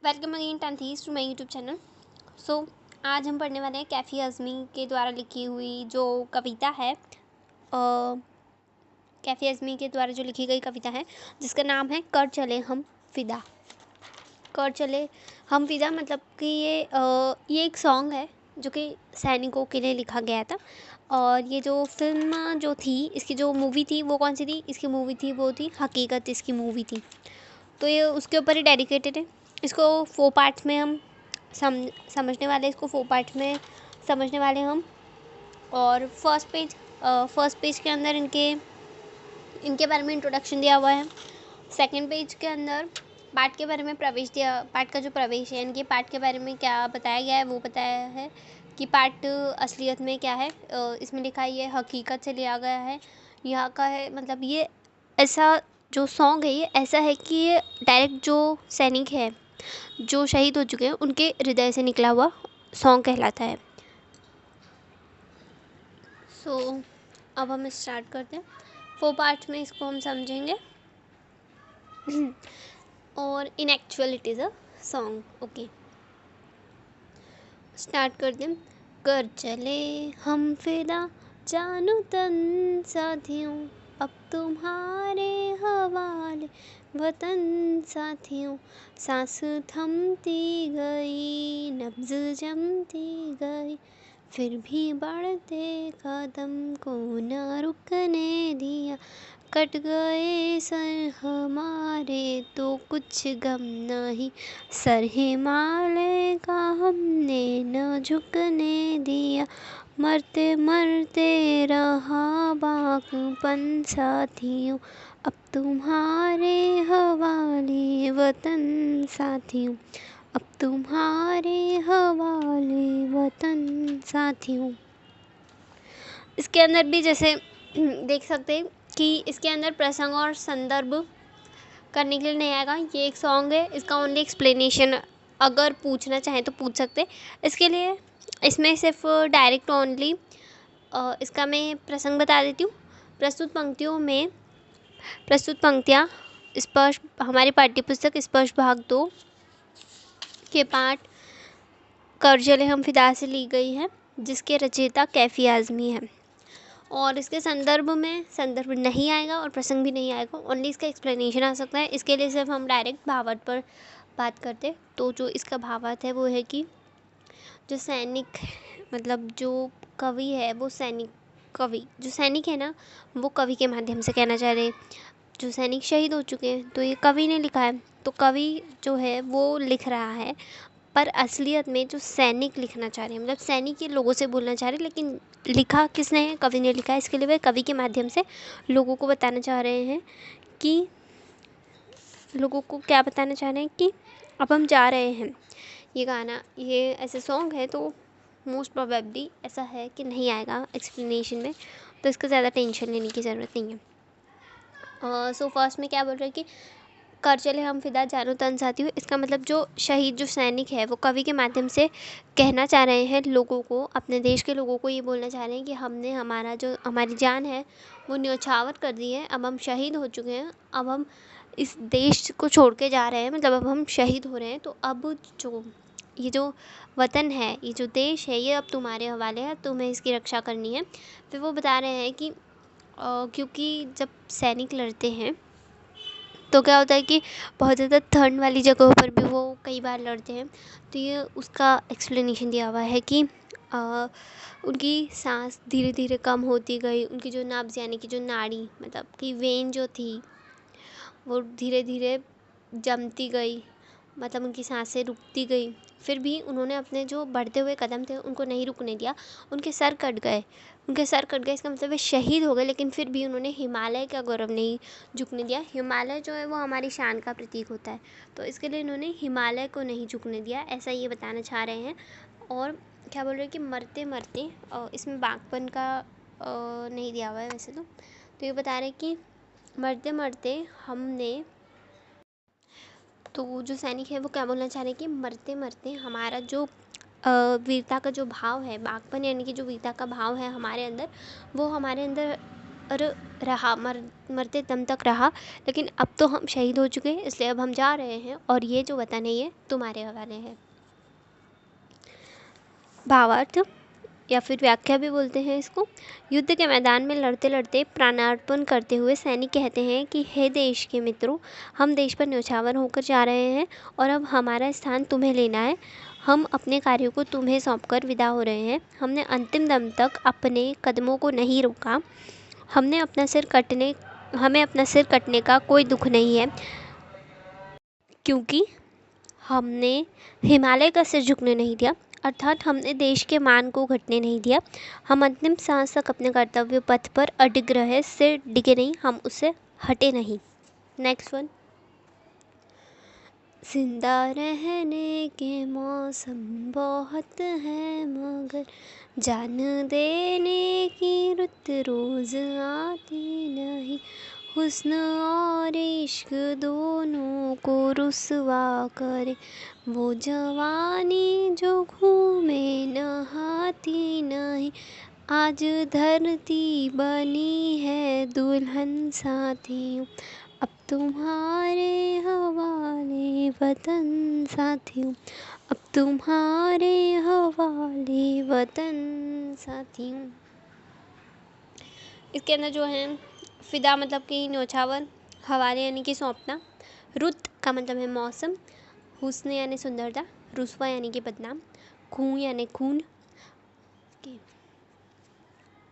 Welcome again टंथीस to my YouTube channel. So आज हम पढ़ने वाले हैं कैफ़ी आज़मी के द्वारा लिखी हुई जो कविता है, कैफ़ी आज़मी के द्वारा जो लिखी गई कविता है जिसका नाम है कर चले हम फिदा। कर चले हम फिदा मतलब कि ये एक सॉन्ग है जो कि सैनिकों के लिए लिखा गया था। और ये जो फिल्म जो थी, इसकी जो मूवी थी वो कौन सी थी? इसकी मूवी थी वो थी हकीकत, इसकी मूवी थी। तो ये उसके ऊपर ही डेडिकेटेड है। इसको 4 पार्ट्स में हम समझने वाले, इसको 4 पार्ट्स में समझने वाले हम। और फर्स्ट पेज के अंदर इनके बारे में इंट्रोडक्शन दिया हुआ है। सेकंड पेज के अंदर पाठ के बारे में पाठ का जो प्रवेश है, इनके पाठ के बारे में क्या बताया गया है वो बताया है कि पाठ असलियत में क्या है। इसमें लिखा है ये हकीकत से लिया गया है, यहाँ का है। मतलब ये ऐसा जो सॉन्ग है ये ऐसा है कि ये डायरेक्ट जो सैनिक है जो शहीद हो चुके हैं उनके हृदय से निकला हुआ सॉन्ग कहलाता है। सो अब हम स्टार्ट करते हैं। 4 पार्ट्स में इसको हम समझेंगे। और इन actual it is a song. Okay, start करते हैं। कर चले हम फिदा जानो तन साथियों, अब तुम्हारे हवाले वतन साथियों। सांस थमती गई, नब्ज़ जमती गई, फिर भी बढ़ते कदम को न रुकने दिया। कट गए सर हमारे तो कुछ गम नहीं, सर हिमालय का हमने न झुकने दिया। मरते मरते रहा बागपन साथियों, अब तुम्हारे हवाले वतन साथियों, अब तुम्हारे हवाले वतन साथियों। इसके अंदर भी जैसे देख सकते हैं कि इसके अंदर प्रसंग और संदर्भ करने के लिए नहीं आएगा। ये एक सॉन्ग है, इसका ओनली एक्सप्लेनेशन अगर पूछना चाहें तो पूछ सकते हैं। इसके लिए इसमें सिर्फ डायरेक्ट ओनली इसका मैं प्रसंग बता देती हूँ। प्रस्तुत पंक्तियाँ स्पर्श हमारी पाठ्यपुस्तक स्पर्श भाग 2 के पाठ कर चले हम फिदा से ली गई है, जिसके रचयिता कैफ़ी आज़मी है। और इसके संदर्भ नहीं आएगा और प्रसंग भी नहीं आएगा, ओनली इसका एक्सप्लेनेशन आ सकता है। इसके लिए सिर्फ हम डायरेक्ट भावार्थ पर बात करते। तो जो इसका भावार्थ है वो है कि जो सैनिक मतलब जो कवि है वो जो सैनिक है ना वो कवि के माध्यम से कहना चाह रहे। जो सैनिक शहीद हो चुके हैं तो ये कवि ने लिखा है, तो कवि जो है वो लिख रहा है, पर असलियत में जो सैनिक लिखना चाह रहे हैं मतलब सैनिक के लोगों से बोलना चाह रहे हैं, लेकिन लिखा किसने है? कवि ने लिखा है। इसके लिए वे कवि के माध्यम से लोगों को बताना चाह रहे हैं कि लोगों को क्या बताना चाह रहे हैं कि अब हम जा रहे हैं। ये गाना ये ऐसे सॉन्ग है तो मोस्ट प्रोबेबली ऐसा है कि नहीं आएगा एक्सप्लेनेशन में, तो इसका ज़्यादा टेंशन लेने की ज़रूरत नहीं है। सो फर्स्ट में क्या बोल रहे हैं कि कर चले हम फिदा जानो तन साथियों। इसका मतलब जो शहीद जो सैनिक है वो कवि के माध्यम से कहना चाह रहे हैं लोगों को, अपने देश के लोगों को ये बोलना चाह रहे हैं कि हमने हमारी जान है वो न्योछावर कर दी है। अब हम शहीद हो चुके हैं, अब हम इस देश को छोड़ के जा रहे हैं, मतलब अब हम शहीद हो रहे हैं। तो अब ये जो वतन है, ये जो देश है, ये अब तुम्हारे हवाले है, तुम्हें इसकी रक्षा करनी है। फिर वो बता रहे हैं कि क्योंकि जब सैनिक लड़ते हैं तो क्या होता है कि बहुत ज़्यादा ठंड वाली जगहों पर भी वो कई बार लड़ते हैं। तो ये उसका एक्सप्लेनेशन दिया हुआ है कि उनकी सांस धीरे धीरे कम होती गई, उनकी जो नब्ज़ यानी कि जो नाड़ी मतलब कि वेन जो थी वो धीरे धीरे जमती गई, मतलब उनकी सांसें रुकती गई। फिर भी उन्होंने अपने जो बढ़ते हुए कदम थे उनको नहीं रुकने दिया। उनके सर कट गए इसका मतलब वे शहीद हो गए, लेकिन फिर भी उन्होंने हिमालय का गौरव नहीं झुकने दिया। हिमालय जो है वो हमारी शान का प्रतीक होता है, तो इसके लिए इन्होंने हिमालय को नहीं झुकने दिया, ऐसा ये बताना चाह रहे हैं। और क्या बोल रहे हैं कि मरते मरते इसमें बागपन का नहीं दिया हुआ है वैसे तो ये बता रहे हैं कि मरते मरते हमने, तो जो सैनिक है वो क्या बोलना चाह रहे हैं कि मरते मरते हमारा जो वीरता का जो भाव है, बागपन यानी कि जो वीरता का भाव है हमारे अंदर, वो हमारे अंदर और रहा, मरते दम तक रहा, लेकिन अब तो हम शहीद हो चुके हैं, इसलिए अब हम जा रहे हैं और ये जो वतन है ये तुम्हारे हवाले है। भावार्थ या फिर व्याख्या भी बोलते हैं इसको। युद्ध के मैदान में लड़ते लड़ते प्राणार्पण करते हुए सैनिक कहते हैं कि हे देश के मित्रों, हम देश पर न्यौछावर होकर जा रहे हैं और अब हमारा स्थान तुम्हें लेना है। हम अपने कार्यों को तुम्हें सौंपकर विदा हो रहे हैं। हमने अंतिम दम तक अपने कदमों को नहीं रोका। हमें अपना सिर कटने का कोई दुख नहीं है, क्योंकि हमने हिमालय का सिर झुकने नहीं दिया, अर्थात हमने देश के मान को घटने नहीं दिया। हम अंतिम सांस तक अपने कर्तव्य पथ पर अडिग रहे, सिर डिगे नहीं, हम उससे हटे नहीं। Next one. जिंदा रहने के मौसम बहुत है, मगर जान देने की रुत रोज आती नहीं। हुस्न और इश्क दोनों को रुसवा करे, वो जवानी जो घूमे नहाती नहीं। आज धरती बनी है दुल्हन साथियों, अब तुम्हारे हवाले वतन साथियों, अब तुम्हारे हवाले वतन साथियों। इसके अंदर जो है फिदा मतलब कि न्यौछावर, हवाले यानी कि सौंपना, रुत का मतलब है मौसम, हुस्न यानी सुंदरता, रुस्वा यानी कि बदनाम, खून यानी खून।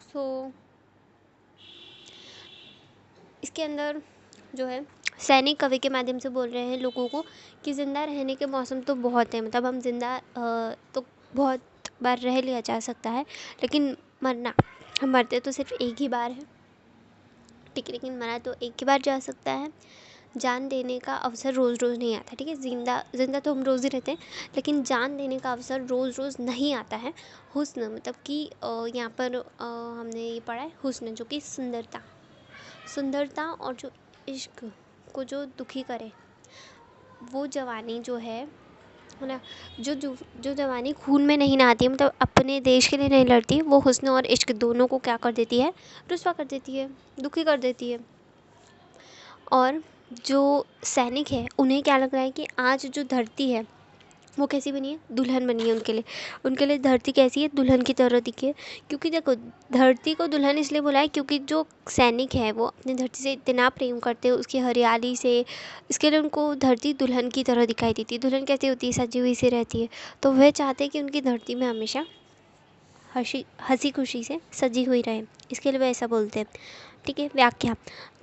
सो इसके अंदर जो है सैनिक कवि के माध्यम से बोल रहे हैं लोगों को कि ज़िंदा रहने के मौसम तो बहुत है, मतलब हम ज़िंदा तो बहुत बार रह लिया जा सकता है, लेकिन मरना, हम मरते तो सिर्फ एक ही बार है, ठीक है, लेकिन मरा तो एक ही बार जा सकता है। जान देने का अवसर रोज़ रोज़ नहीं आता, ठीक है, जिंदा तो हम रोज़ ही रहते हैं, लेकिन जान देने का अवसर रोज़ रोज़ नहीं आता है। हुस्न मतलब कि यहाँ पर हमने ये पढ़ा है हुस्न, जो कि सुंदरता और जो इश्क को जो दुखी करे, वो जवानी जो है ना, जो जवानी खून में नहीं नहाती है, मतलब अपने देश के लिए नहीं लड़ती, वो हुस्न और इश्क दोनों को क्या कर देती है, रुस्वा कर देती है, दुखी कर देती है। और जो सैनिक है उन्हें क्या लग रहा है कि आज जो धरती है वो कैसी बनी है, दुल्हन बनी है उनके लिए धरती कैसी है, दुल्हन की तरह दिखी है। क्योंकि देखो, धरती को दुल्हन इसलिए बोला है क्योंकि जो सैनिक है वो अपनी धरती से इतना प्रेम करते हैं, उसकी हरियाली से, इसके लिए उनको धरती दुल्हन की तरह दिखाई देती है। दुल्हन कैसी होती है, सजी हुई सी रहती है, तो वह चाहते हैं कि उनकी धरती में हमेशा हंसी खुशी से सजी हुई रहे, इसके लिए वह ऐसा बोलते हैं, ठीक है। व्याख्या।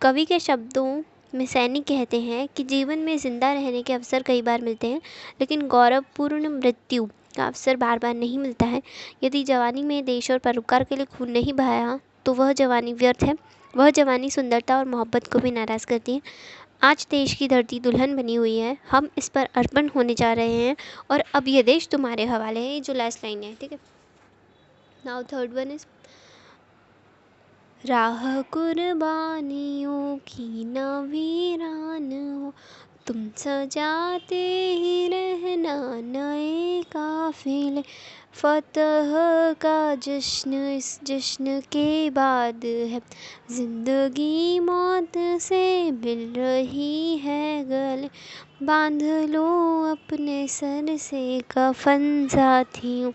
कवि के शब्दों में सैनिक कहते हैं कि जीवन में ज़िंदा रहने के अवसर कई बार मिलते हैं, लेकिन गौरवपूर्ण मृत्यु का अवसर बार बार नहीं मिलता है। यदि जवानी में देश और परोपकार के लिए खून नहीं बहाया तो वह जवानी व्यर्थ है। वह जवानी सुंदरता और मोहब्बत को भी नाराज़ करती है। आज देश की धरती दुल्हन बनी हुई है, हम इस पर अर्पण होने जा रहे हैं और अब ये देश तुम्हारे हवाले है। ये जो लास्ट लाइन है, ठीक है। नाउ थर्ड वन इज, राह कुर्बानियों की न वीरान हो, तुम सजाते ही रहना नए काफिले। फतह का जश्न इस जश्न के बाद है, जिंदगी मौत से मिल रही है गले। बांध लो अपने सर से कफन साथियों,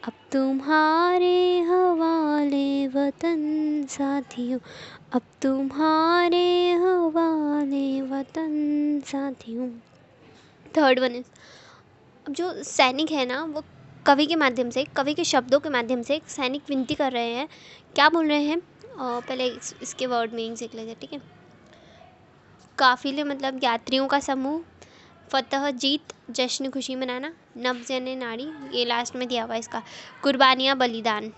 अब तुम्हारे हवाले वतन साथियों, अब तुम्हारे हवाले वतन साथियों। थर्ड वन इज, अब जो सैनिक है ना वो कवि के माध्यम से, कवि के शब्दों के माध्यम से सैनिक विनती कर रहे हैं, क्या बोल रहे हैं, पहले इसके वर्ड मीनिंग सीख लेते हैं, ठीक है। काफिले मतलब यात्रियों का समूह, फतह जीत, जश्न खुशी मनाना, नब्ज़ यानी नाड़ी, ये लास्ट में दिया हुआ है इसका, कुर्बानियाँ बलिदान।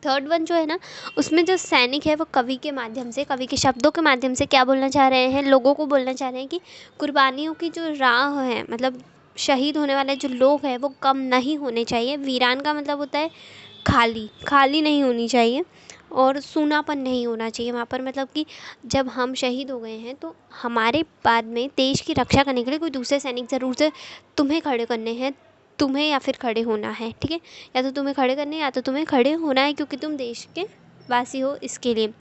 थर्ड वन जो है ना, उसमें जो सैनिक है वो कवि के माध्यम से, कवि के शब्दों के माध्यम से क्या बोलना चाह रहे हैं, लोगों को बोलना चाह रहे हैं कि कुर्बानियों की जो राह है, मतलब शहीद होने वाले जो लोग हैं वो कम नहीं होने चाहिए। वीरान का मतलब होता है खाली नहीं होनी चाहिए और सूनापन नहीं होना चाहिए वहाँ पर। मतलब कि जब हम शहीद हो गए हैं तो हमारे बाद में देश की रक्षा करने के लिए कोई दूसरे सैनिक ज़रूर से तुम्हें खड़े करने हैं, तुम्हें या फिर खड़े होना है, ठीक है। या तो तुम्हें खड़े करने या तो तुम्हें खड़े होना है, क्योंकि तुम देश के वासी हो, इसके लिए।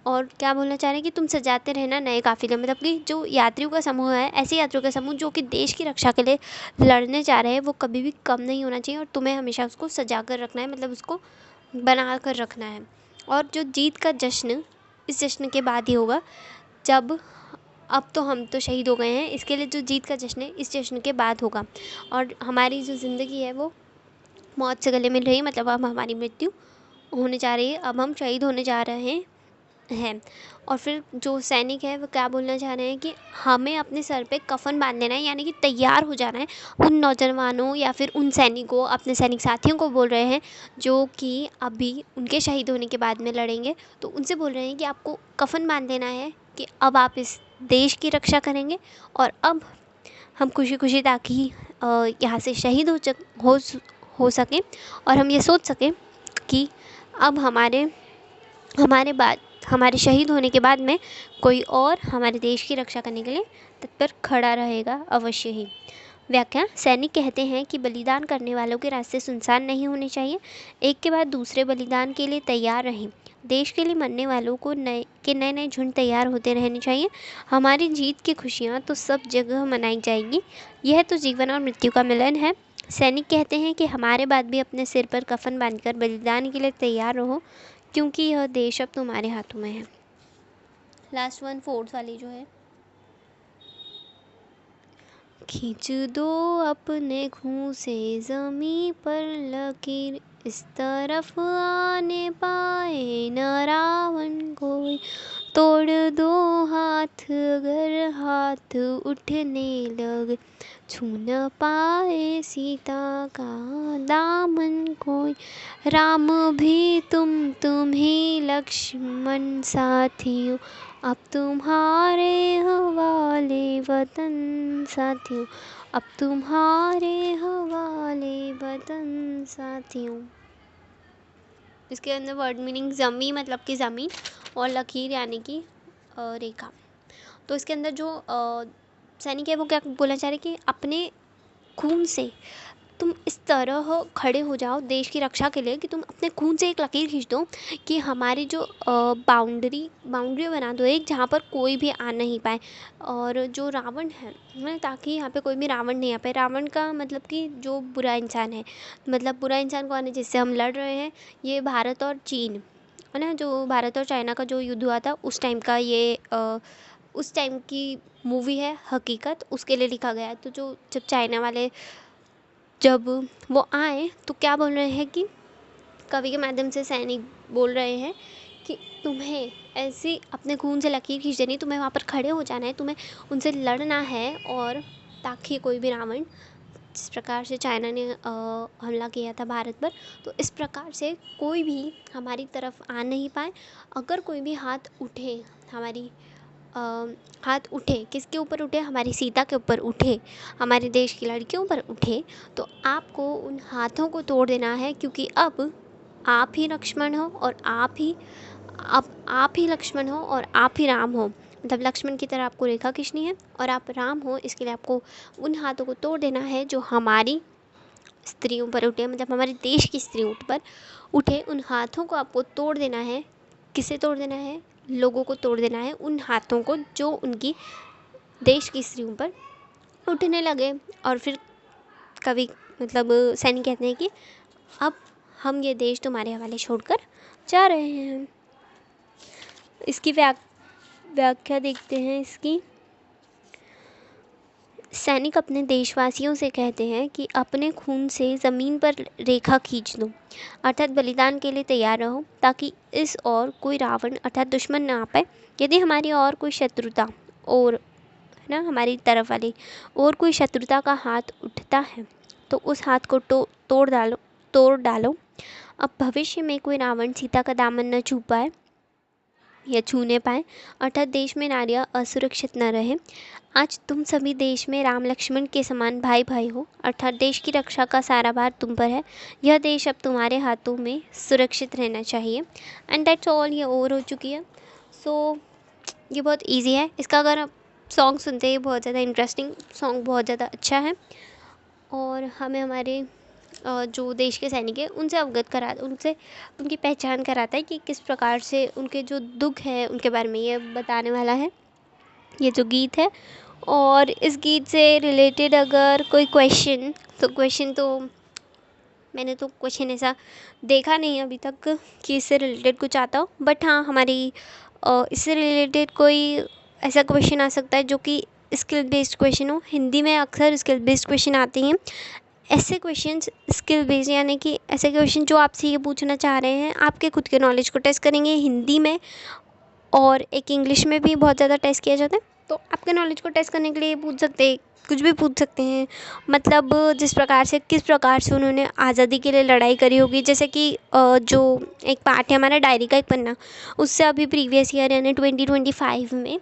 और क्या बोलना चाह रहे हैं कि तुम सजाते रहना नए काफ़िले, मतलब कि जो यात्रियों का समूह है, ऐसे यात्रियों का समूह जो कि देश की रक्षा के लिए लड़ने जा रहे हैं, वो कभी भी कम नहीं होना चाहिए और तुम्हें हमेशा उसको सजा कर रखना है, मतलब उसको बना कर रखना है। और जो जीत का जश्न, इस जश्न के बाद ही होगा, जब अब तो हम तो शहीद हो गए हैं, इसके लिए जो जीत का जश्न है इस जश्न के बाद होगा। और हमारी जो ज़िंदगी है वो मौत से गले मिल रही है, मतलब अब हमारी मृत्यु होने जा रही है, अब हम शहीद होने जा रहे हैं। और फिर जो सैनिक है वो क्या बोलना चाह रहे हैं कि हमें अपने सर पे कफन बांध लेना है, यानी कि तैयार हो जाना है। उन नौजवानों या फिर उन सैनिकों, अपने सैनिक साथियों को बोल रहे हैं जो कि अभी उनके शहीद होने के बाद में लड़ेंगे, तो उनसे बोल रहे हैं कि आपको कफन बांध लेना है कि अब आप इस देश की रक्षा करेंगे। और अब हम खुशी खुशी, ताकि यहाँ से शहीद हो सकें और हम ये सोच सकें कि अब हमारे बाद, हमारे शहीद होने के बाद में कोई और हमारे देश की रक्षा करने के लिए तत्पर खड़ा रहेगा अवश्य ही। व्याख्या: सैनिक कहते हैं कि बलिदान करने वालों के रास्ते सुनसान नहीं होने चाहिए, एक के बाद दूसरे बलिदान के लिए तैयार रहें। देश के लिए मरने वालों को नए नए झुंड तैयार होते रहने चाहिए। हमारी जीत की खुशियाँ तो सब जगह मनाई जाएगी, यह तो जीवन और मृत्यु का मिलन है। सैनिक कहते हैं कि हमारे बाद भी अपने सिर पर कफन बांधकर बलिदान के लिए तैयार रहो, क्योंकि यह देश अब तुम्हारे हाथों में है। लास्ट वन, फोर्थ वाली जो है, खींच दो अपने खून से ज़मीं पर लकीर, इस तरफ आने पाए न रावण कोई, तोड़ दो हाथ अगर हाथ उठने लगे, छू न पाए सीता का दामन कोई, राम भी तुम ही लक्ष्मण साथियों, अब तुम्हारे हवाले वतन साथियों, अब तुम्हारे हवाले वतन साथियों। इसके अंदर वर्ड मीनिंग ज़मी मतलब कि ज़मीन और लकीर यानी कि रेखा। तो इसके अंदर जो सैनिक है वो क्या बोलना चाह रहे कि अपने खून से तुम इस तरह खड़े हो जाओ देश की रक्षा के लिए कि तुम अपने खून से एक लकीर खींच दो कि हमारी जो बाउंड्री बना दो एक, जहाँ पर कोई भी आ नहीं पाए। और जो रावण है ताकि यहाँ पे कोई भी रावण नहीं आ पाए। रावण का मतलब कि जो बुरा इंसान है, मतलब बुरा इंसान कौन है जिससे हम लड़ रहे हैं, ये भारत और चीन है ना। जो भारत और चाइना का जो युद्ध हुआ था उस टाइम का ये उस टाइम की मूवी है हकीकत, उसके लिए लिखा गया है। तो जो जब चाइना वाले जब वो आए तो क्या बोल रहे हैं कि कवि के माध्यम से सैनिक बोल रहे हैं कि तुम्हें ऐसी अपने खून से लकीर खींच देनी, तुम्हें वहाँ पर खड़े हो जाना है, तुम्हें उनसे लड़ना है। और ताकि कोई भी रावण, जिस प्रकार से चाइना ने हमला किया था भारत पर, तो इस प्रकार से कोई भी हमारी तरफ आ नहीं पाए। अगर कोई भी हाथ उठे हमारी हाथ उठे, किसके ऊपर उठे, हमारी सीता के ऊपर उठे, हमारे देश की लड़कियों पर उठे, तो आपको उन हाथों को तोड़ देना है। क्योंकि अब आप ही लक्ष्मण हो और आप ही लक्ष्मण हो और आप ही राम हो। मतलब लक्ष्मण की तरह आपको रेखा खींचनी है और आप राम हो, इसके लिए आपको उन हाथों को तोड़ देना है जो हमारी स्त्रियों पर उठे, मतलब हमारे देश की स्त्रियों पर उठे। उन हाथों को आपको तोड़ देना है। किसे तोड़ देना है? लोगों को तोड़ देना है, उन हाथों को जो उनकी देश की स्त्रियों पर उठने लगे। और फिर कवि मतलब सैनिक कहते हैं कि अब हम ये देश तुम्हारे हवाले छोड़कर जा रहे हैं। इसकी व्याख्या देखते हैं इसकी। सैनिक अपने देशवासियों से कहते हैं कि अपने खून से ज़मीन पर रेखा खींच दो, अर्थात बलिदान के लिए तैयार रहो, ताकि इस और कोई रावण अर्थात दुश्मन ना आ पाए। यदि हमारी और कोई शत्रुता और है ना हमारी तरफ वाली और कोई शत्रुता का हाथ उठता है तो उस हाथ को तोड़ डालो। अब भविष्य में कोई रावण सीता का दामन न छू पाए या छूने पाए, अर्थात देश में नारियां असुरक्षित न रहे। आज तुम सभी देश में राम लक्ष्मण के समान भाई भाई हो, अर्थात देश की रक्षा का सारा भार तुम पर है। यह देश अब तुम्हारे हाथों में सुरक्षित रहना चाहिए। एंड दैट्स ऑल, ये ओवर हो चुकी है। सो ये बहुत ईजी है। इसका अगर आप सॉन्ग सुनते हैं, बहुत ज़्यादा इंटरेस्टिंग सॉन्ग, बहुत ज़्यादा अच्छा है। और हमें हमारे जो देश के सैनिक हैं उनसे अवगत करा उनसे उनकी पहचान कराता है कि किस प्रकार से उनके जो दुख है उनके बारे में ये बताने वाला है ये जो गीत है। और इस गीत से रिलेटेड अगर कोई क्वेश्चन तो मैंने तो क्वेश्चन ऐसा देखा नहीं है अभी तक कि इससे रिलेटेड कुछ आता हो। बट हाँ, हमारी इससे रिलेटेड कोई ऐसा क्वेश्चन आ सकता है जो कि स्किल बेस्ड क्वेश्चन हो। हिंदी में अक्सर स्किल बेस्ड क्वेश्चन आते हैं। ऐसे क्वेश्चंस स्किल बेस्ड यानी कि ऐसे क्वेश्चन जो आपसे ये पूछना चाह रहे हैं, आपके खुद के नॉलेज को टेस्ट करेंगे हिंदी में, और एक इंग्लिश में भी बहुत ज़्यादा टेस्ट किया जाता है। तो आपके नॉलेज को टेस्ट करने के लिए पूछ सकते हैं, कुछ भी पूछ सकते हैं। मतलब जिस प्रकार से किस प्रकार से उन्होंने आज़ादी के लिए लड़ाई करी होगी। जैसे कि जो एक पार्ट है हमारा डायरी का एक पन्ना, उससे अभी प्रीवियस ईयर यानी 2025 में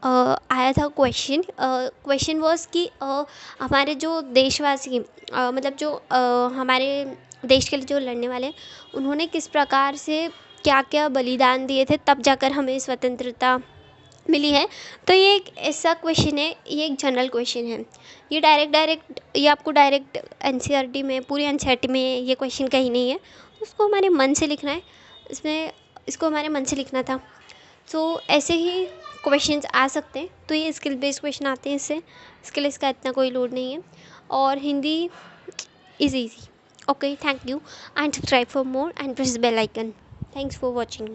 आया था क्वेश्चन। क्वेश्चन वॉज कि हमारे जो देशवासी मतलब जो हमारे देश के लिए जो लड़ने वाले हैं, उन्होंने किस प्रकार से क्या क्या बलिदान दिए थे, तब जाकर हमें स्वतंत्रता मिली है। तो ये एक ऐसा क्वेश्चन है, ये एक जनरल क्वेश्चन है। ये डायरेक्ट ये आपको डायरेक्ट एनसीईआरटी में, पूरी एनसीईआरटी में ये क्वेश्चन कहीं नहीं है। उसको हमारे मन से लिखना है। इसमें इसको हमारे मन से लिखना था। सो ऐसे ही क्वेश्चंस आ सकते हैं। तो ये स्किल बेस्ड क्वेश्चन आते हैं इससे। स्किल इसका इतना कोई लोड नहीं है, और Hindi is easy. Okay, thank you and subscribe for more and press bell icon. Thanks for watching.